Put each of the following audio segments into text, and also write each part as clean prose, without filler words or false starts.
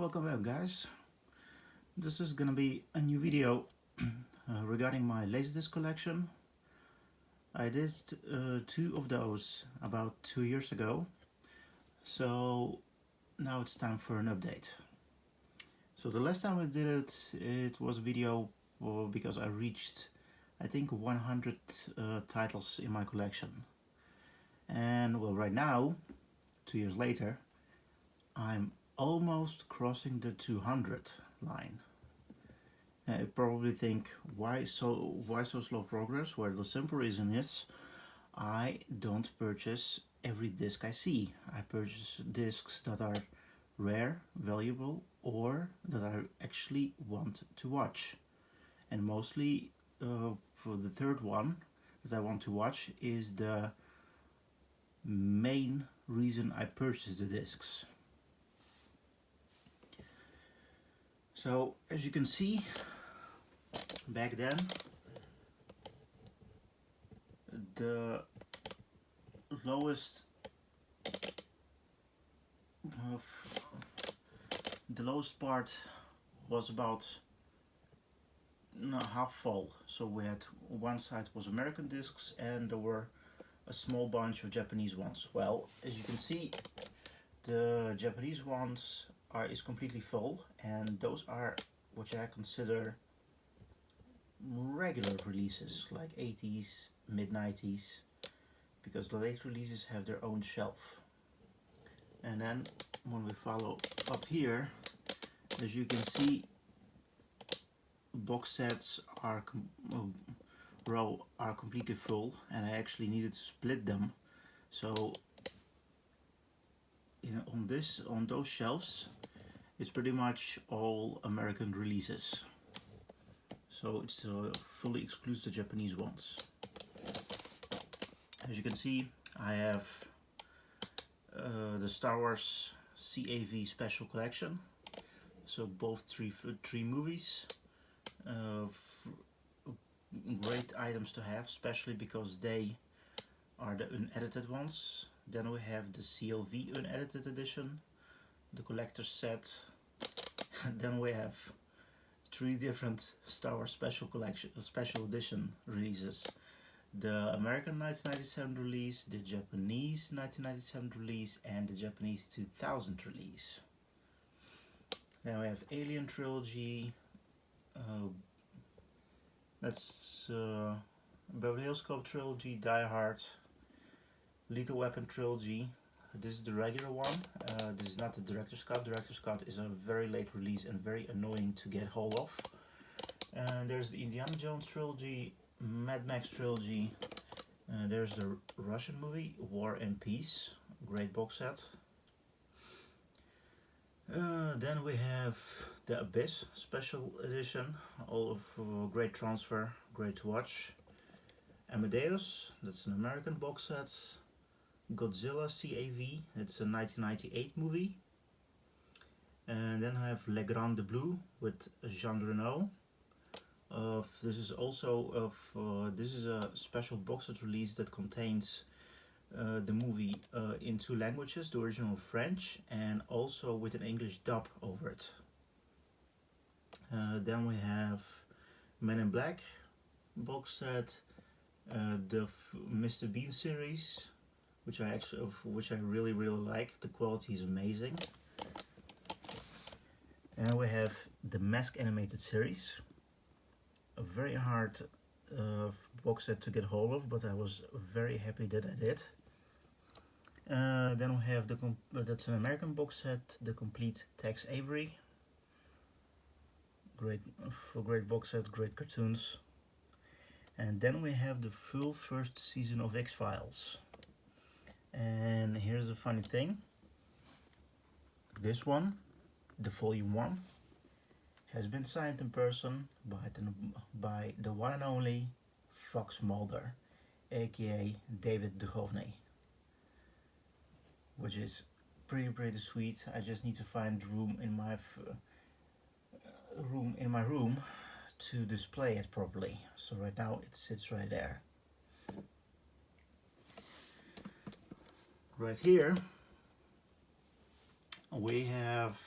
Welcome back, guys. This is gonna be a new video regarding my Laserdisc collection. I did two of those about 2 years ago, so now it's time for an update. So the last time I did it was a video because I reached, I think, 100 titles in my collection. And well, right now, 2 years later, I'm almost crossing the 200 line. You probably think, why so slow progress? Well, the simple reason is I don't purchase every disc I see. I purchase discs that are rare, valuable, or that I actually want to watch. And mostly for the third one that I want to watch is the main reason I purchased the discs. So as you can see, back then the lowest part was about half full. So we had one side was American discs and there were a small bunch of Japanese ones. Well, as you can see, the Japanese ones is completely full, and those are what I consider regular releases, like 80s, mid 90s, because the late releases have their own shelf. And then when we follow up here, as you can see, box sets are completely full, and I actually needed to split them. So on those shelves, it's pretty much all American releases. So it fully excludes the Japanese ones. As you can see, I have the Star Wars CAV Special Collection. So both three movies. Great items to have, especially because they are the unedited ones. Then we have the CLV unedited edition, the collector's set. Then we have three different Star Wars special edition releases: the American 1997 release, the Japanese 1997 release, and the Japanese 2000 release. Then we have Alien Trilogy, that's Beverly Hills Cop Trilogy, Die Hard, Lethal Weapon Trilogy. This is the regular one. This is not the Director's Cut. Director's Cut is a very late release and very annoying to get hold of. And there's the Indiana Jones Trilogy, Mad Max Trilogy. There's the Russian movie, War and Peace. Great box set. Then we have the Abyss Special Edition. All of great transfer, great to watch. Amadeus, that's an American box set. Godzilla CAV, it's a 1998 movie. And then I have Le Grand Bleu with Jean Reno. This is also this is a special box set release that contains the movie in two languages, the original French and also with an English dub over it. Then we have Men in Black box set, the Mr. Bean series, which I really like. The quality is amazing. And we have the Mask animated series, a very hard box set to get hold of, but I was very happy that I did. Then we have that's an American box set, the complete Tex Avery. Great box set, great cartoons. And then we have the full first season of X-Files. And here's the funny thing. This one, the volume 1, has been signed in person by the one and only Fox Mulder, aka David Duchovny, which is pretty sweet. I just need to find room in my room to display it properly. So right now it sits right there. Right here we have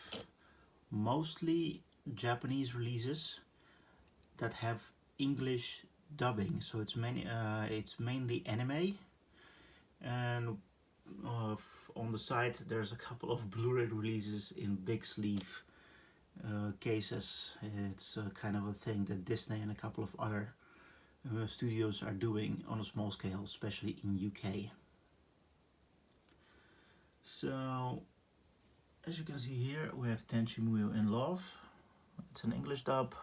mostly Japanese releases that have English dubbing. So it's mainly anime, and on the side there's a couple of Blu-ray releases in big sleeve cases. It's kind of a thing that Disney and a couple of other studios are doing on a small scale, especially in UK. So as you can see here, we have Tenchimuyo in Love. It's an English dub.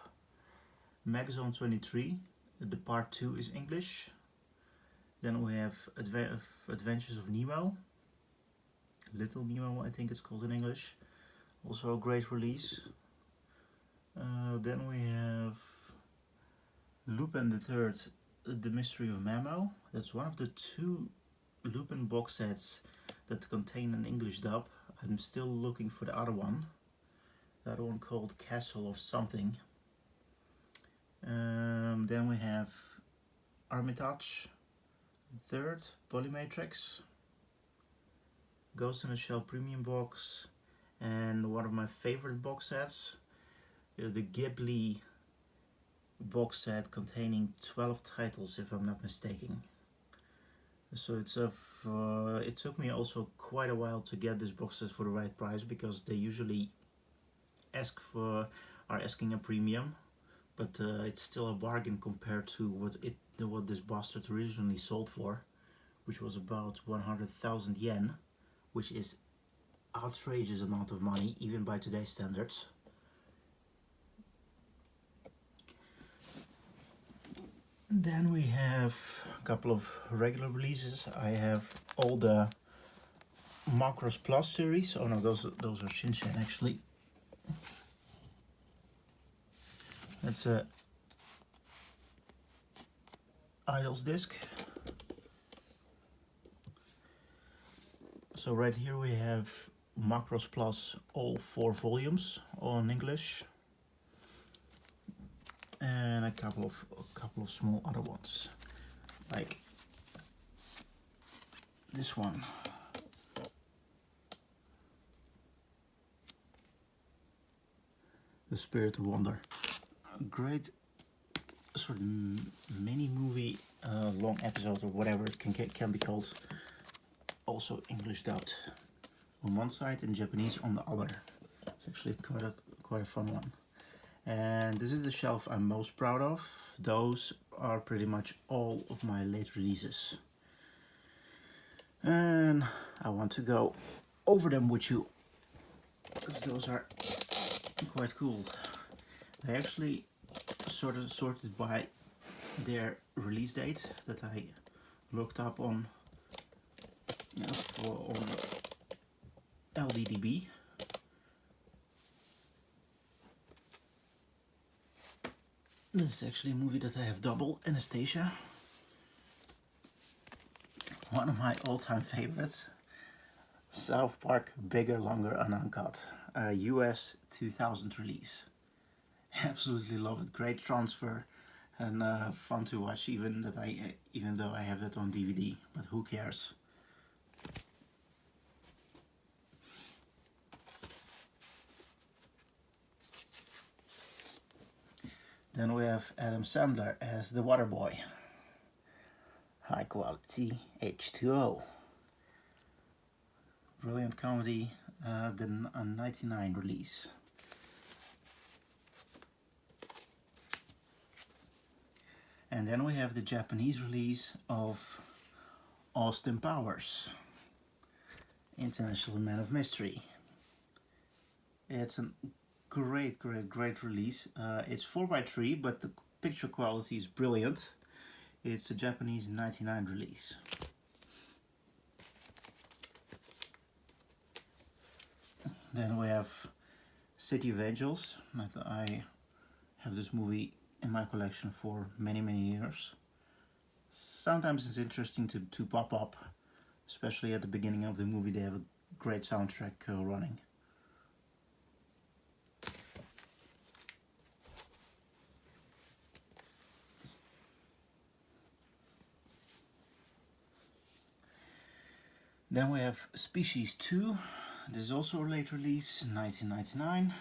Megazone 23, the part 2 is English. Then we have Adventures of Nemo. Little Nemo, I think it's called in English. Also a great release. Then we have Lupin III, The Mystery of Mamo. That's one of the 2 Lupin box sets that contain an English dub. I'm still looking for the other one. The other one called Castle of something. Then we have Armitage, Third, Polymatrix, Ghost in a Shell Premium Box, and one of my favorite box sets, the Ghibli box set containing 12 titles, if I'm not mistaken. So it took me also quite a while to get this box set for the right price, because they usually are asking a premium, but it's still a bargain compared to what this bastard originally sold for, which was about 100,000 yen, which is outrageous amount of money even by today's standards. Then we have a couple of regular releases. I have all the Macross Plus series. Oh no, those are Shinshin actually. That's a Idols disc. So right here we have Macross Plus, all 4 volumes, all in English, and a couple of small other ones, like this one. The Spirit of Wonder. A great sort of mini movie, long episode or whatever it can be called. Also English dubbed on one side and Japanese on the other. It's actually quite a fun one. And this is the shelf I'm most proud of. Those are pretty much all of my late releases. And I want to go over them with you, because those are quite cool. They actually sorted by their release date that I looked up on LDDB. This is actually a movie that I have double, Anastasia. One of my all-time favorites. South Park Bigger, Longer, and Uncut. US 2000 release. Absolutely love it. Great transfer and fun to watch, even though I have that on DVD. But who cares? Then we have Adam Sandler as the Water Boy. High quality H2O. Brilliant comedy, the 99 release. And then we have the Japanese release of Austin Powers, International Man of Mystery. It's a great release. It's 4:3, but the picture quality is brilliant. It's a Japanese 99 release. Then we have City of Angels. I have this movie in my collection for many years. Sometimes it's interesting to pop up, especially at the beginning of the movie. They have a great soundtrack running. Then we have Species 2. This is also a late release, 1999.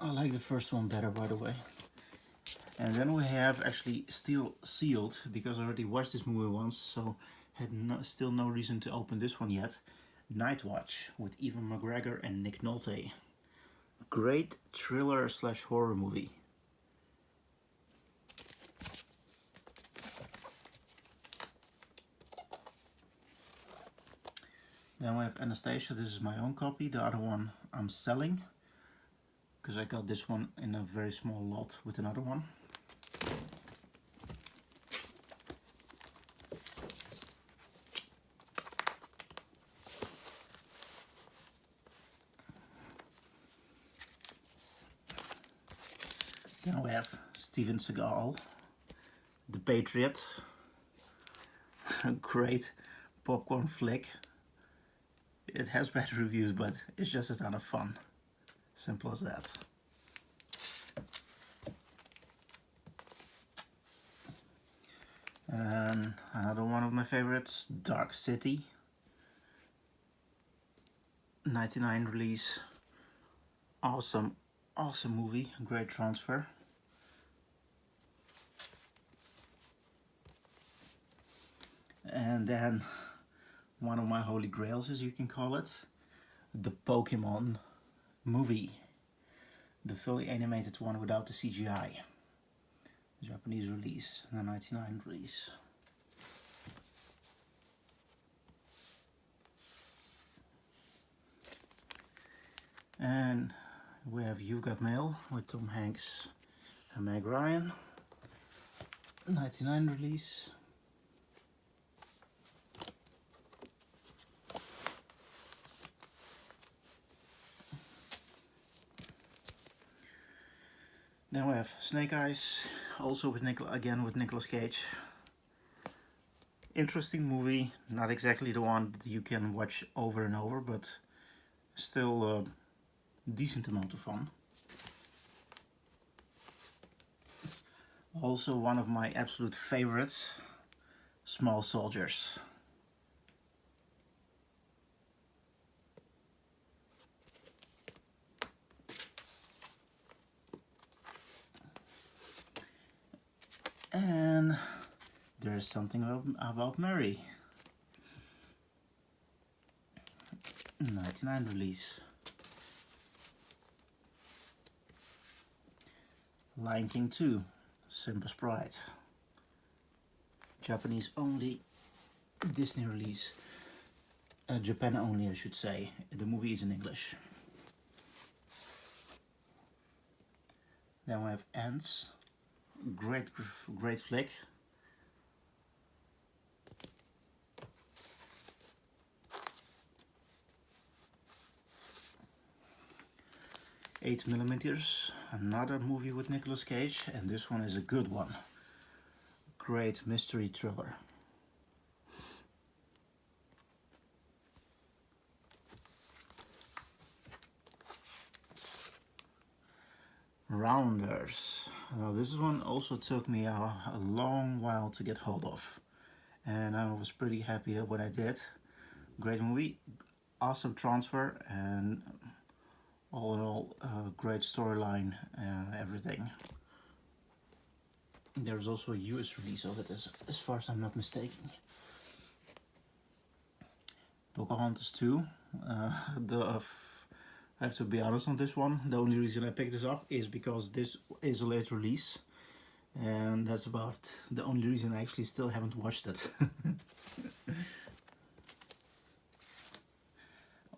I like the first one better, by the way. And then we have actually still sealed, because I already watched this movie once, so had still no reason to open this one yet. Night Watch with Ewan McGregor and Nick Nolte. Great thriller slash horror movie. Then we have Anastasia. This is my own copy. The other one I'm selling, because I got this one in a very small lot with another one. Then we have Steven Seagal, The Patriot. A great popcorn flick. It has bad reviews, but it's just a ton of fun. Simple as that. And another one of my favorites, Dark City. 99 release. Awesome movie, great transfer. And then one of my holy grails, as you can call it, the Pokemon movie, the fully animated one without the CGI. Japanese release, the 99 release. And we have You've Got Mail with Tom Hanks and Meg Ryan, 99 release. Then we have Snake Eyes, also with Nicolas Cage. Interesting movie, not exactly the one that you can watch over and over, but still a decent amount of fun. Also one of my absolute favorites, Small Soldiers. And there's something about Mary. 99 release. Lion King 2, Simba's Pride. Japanese only Disney release. Japan only, I should say. The movie is in English. Then we have Ants. Great flick. $8mm, another movie with Nicolas Cage, and this one is a good one. Great mystery thriller. Rounders. Now this one also took me a long while to get hold of, and I was pretty happy when I did. Great movie, awesome transfer, and all in all, great storyline, everything. There's also a US release of it, as far as I'm not mistaken. Pocahontas 2. I have to be honest on this one. The only reason I picked this up is because this is a late release, and that's about the only reason I actually still haven't watched it.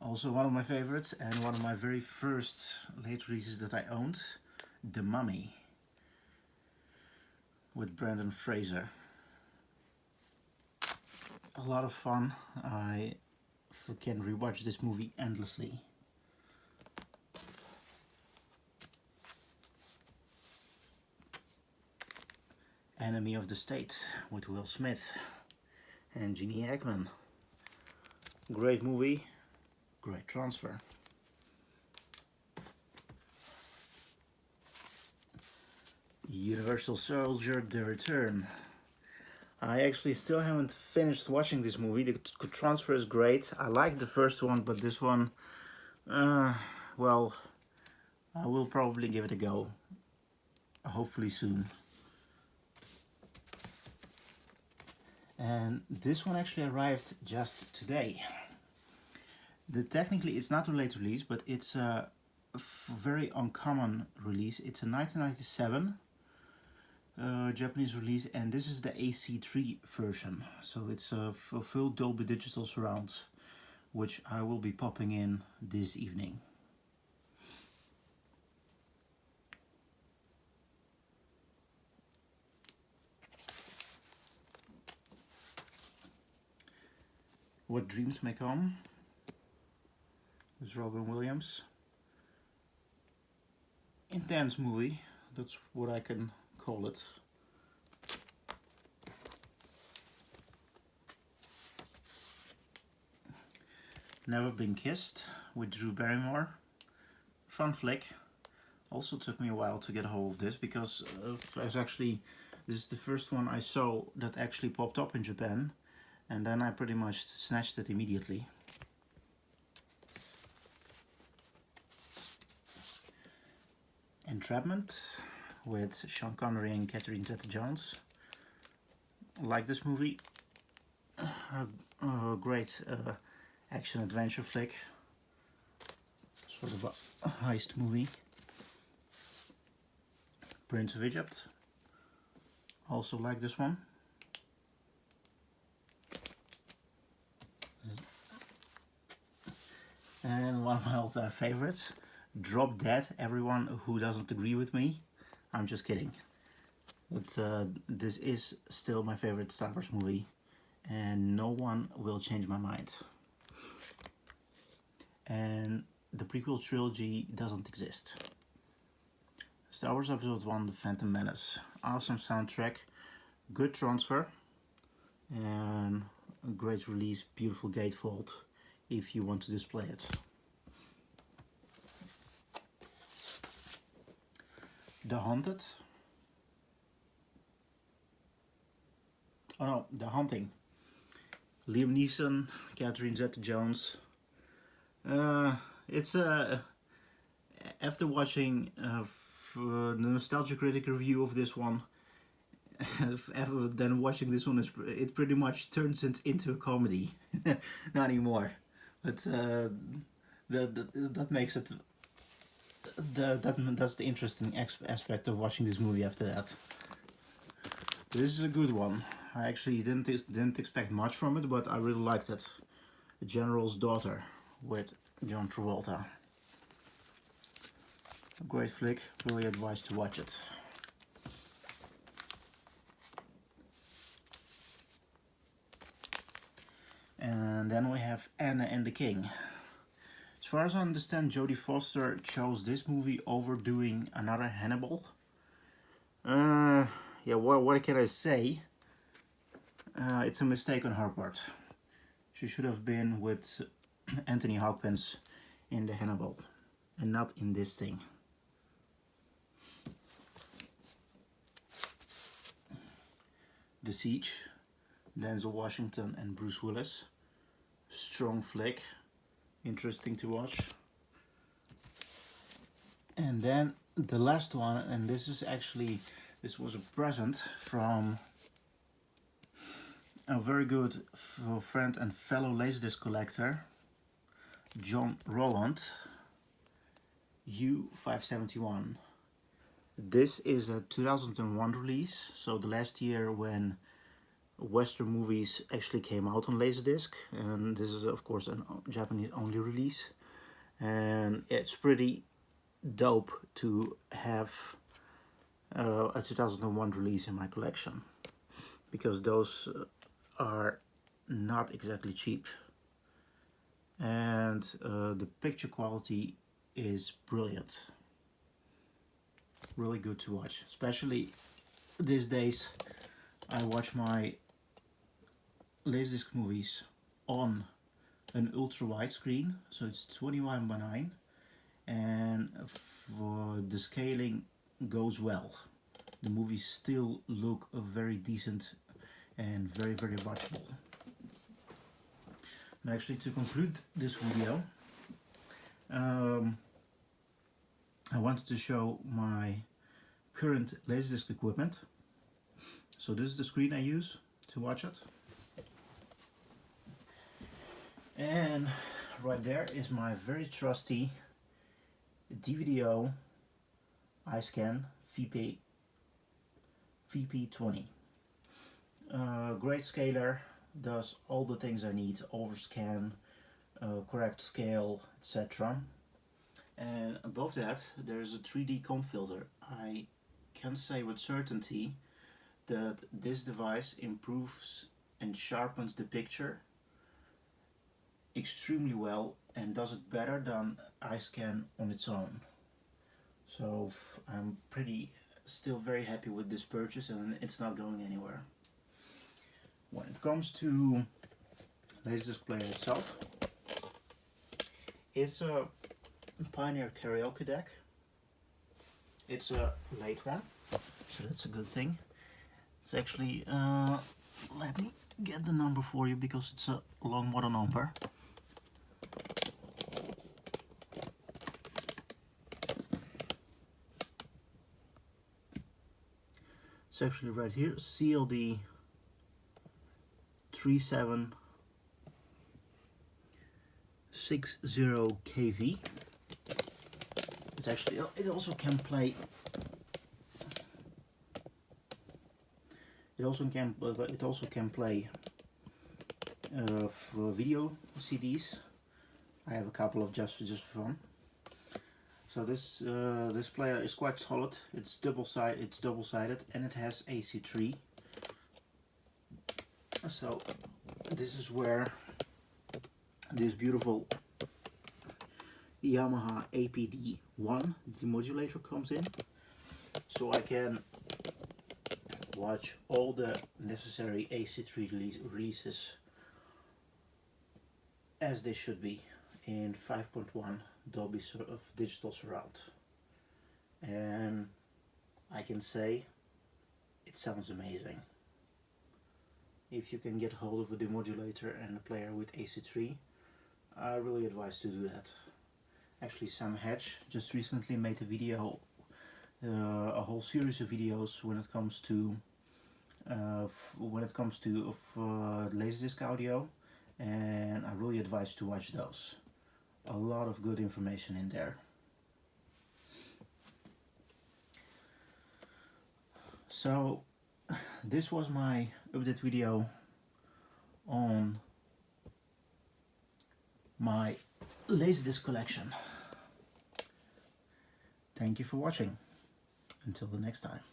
Also one of my favorites, and one of my very first late releases that I owned, The Mummy with Brendan Fraser. A lot of fun. I can rewatch this movie endlessly. Enemy of the State with Will Smith and Gene Hackman. Great movie, great transfer. Universal Soldier: The Return. I actually still haven't finished watching this movie. The transfer is great. I liked the first one, but this one, well, I will probably give it a go, hopefully soon. And this one actually arrived just today. Technically it's not a late release, but it's a very uncommon release. It's a 1997 Japanese release, and this is the AC3 version. So it's a full Dolby Digital surround, which I will be popping in this evening. What Dreams May Come with Robin Williams. Intense movie, that's what I can call it. Never Been Kissed with Drew Barrymore. Fun flick. Also took me a while to get a hold of this because this is the first one I saw that actually popped up in Japan, and then I pretty much snatched it immediately. Entrapment with Sean Connery and Catherine Zeta-Jones. Like this movie, a great action adventure flick, sort of a heist movie. Prince of Egypt, also like this one. And one of my all-time favorites, Drop Dead. Everyone who doesn't agree with me, I'm just kidding. But this is still my favorite Star Wars movie, and no one will change my mind. And the prequel trilogy doesn't exist. Star Wars Episode 1, The Phantom Menace. Awesome soundtrack, good transfer, and a great release, beautiful gatefold if you want to display it. The Haunted. Oh no, The Haunting. Liam Neeson, Catherine Zeta-Jones. It's after watching the Nostalgia Critic review of this one, then watching this one, it pretty much turns it into a comedy. Not anymore, but that makes it that's the interesting aspect of watching this movie. After that, this is a good one. I actually didn't expect much from it, but I really liked it. The General's Daughter with John Travolta. A great flick, really advise to watch it. And then we have Anna and the King. As far as I understand, Jodie Foster chose this movie over doing another Hannibal. Yeah, what can I say? It's a mistake on her part. She should have been with Anthony Hopkins in the Hannibal, and not in this thing. The Siege, Denzel Washington and Bruce Willis. Strong flick, interesting to watch. And then the last one, and this was a present from a very good friend and fellow Laserdisc collector, John Rowland, U571. This is a 2001 release, so the last year when Western movies actually came out on Laserdisc, and this is of course a Japanese only release, and it's pretty dope to have a 2001 release in my collection, because those are not exactly cheap, and the picture quality is brilliant. Really good to watch, especially these days. I watch my Laserdisc movies on an ultra wide screen, so it's 21:9, and the scaling goes well. The movies still look very decent and very watchable. And actually, to conclude this video, I wanted to show my current Laserdisc equipment. So this is the screen I use to watch it. And right there is my very trusty DVD-O iScan VP20. Great scaler, does all the things I need, overscan, correct scale, etc. And above that there is a 3D comp filter. I can say with certainty that this device improves and sharpens the picture extremely well and does it better than iScan on its own. So I'm still very happy with this purchase, and it's not going anywhere. When it comes to Laserdisc player itself, it's a Pioneer karaoke deck. It's a late one, so that's a good thing. It's actually, let me get the number for you because it's a long model number. It's actually right here, CLD 3760KV. It's actually, it also can play. It also can play for video CDs. I have a couple of just for fun. So this player is quite solid. It's double-sided, and it has AC3. So this is where this beautiful Yamaha APD-1 demodulator comes in. So I can watch all the necessary AC3 releases as they should be in 5.1 Dolby Digital Surround, and I can say it sounds amazing. If you can get hold of a demodulator and a player with AC3, I really advise to do that. Actually, Sam Hedge just recently made a video, a whole series of videos when it comes to Laserdisc audio, and I really advise to watch those. A lot of good information in there. So this was my update video on my Laserdisc collection. Thank you for watching. Until the next time.